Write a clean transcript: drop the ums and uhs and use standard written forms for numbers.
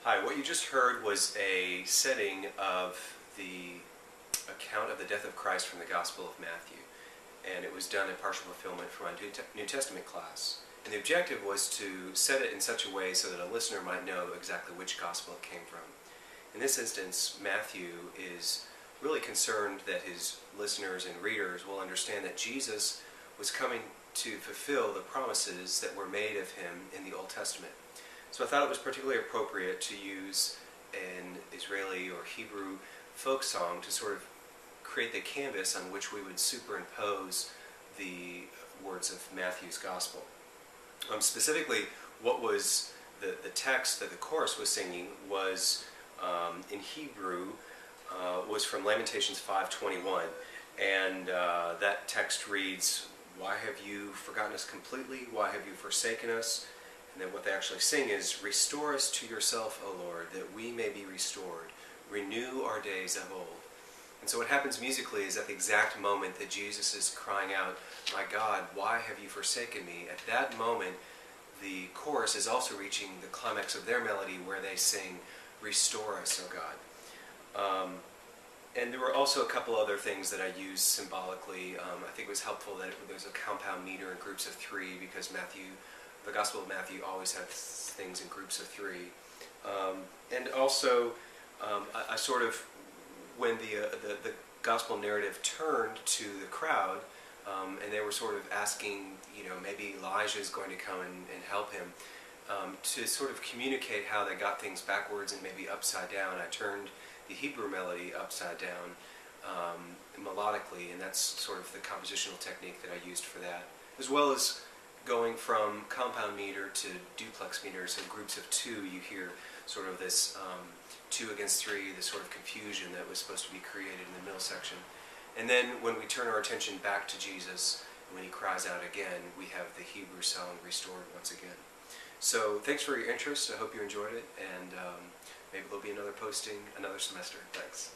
Hi, what you just heard was a setting of the account of the death of Christ from the Gospel of Matthew. And it was done in partial fulfillment from my New Testament class. And the objective was to set it in such a way so that a listener might know exactly which Gospel it came from. In this instance, Matthew is really concerned that his listeners and readers will understand that Jesus was coming to fulfill the promises that were made of him in the Old Testament. So I thought it was particularly appropriate to use an Israeli or Hebrew folk song to sort of create the canvas on which we would superimpose the words of Matthew's Gospel. Specifically, what was the text that the chorus was singing was in Hebrew, was from Lamentations 5:21, and that text reads, "Why have you forgotten us completely? Why have you forsaken us?" And then what they actually sing is, "Restore us to yourself, O Lord, that we may be restored. Renew our days of old." And so what happens musically is at the exact moment that Jesus is crying out, "My God, why have you forsaken me?" At that moment, the chorus is also reaching the climax of their melody where they sing, "Restore us, O God." And there were also a couple other things that I used symbolically. I think it was helpful that there's a compound meter in groups of three, because the Gospel of Matthew always has things in groups of three. And also, I sort of, when the Gospel narrative turned to the crowd, and they were sort of asking, maybe Elijah is going to come and help him, to sort of communicate how they got things backwards and maybe upside down, I turned the Hebrew melody upside down melodically, and that's sort of the compositional technique that I used for that, as well as going from compound meter to duplex meters in groups of two. You hear sort of this 2 against 3, this sort of confusion that was supposed to be created in the middle section. And then when we turn our attention back to Jesus, when he cries out again, we have the Hebrew song restored once again. So thanks for your interest. I hope you enjoyed it, and maybe there'll be another posting another semester. Thanks.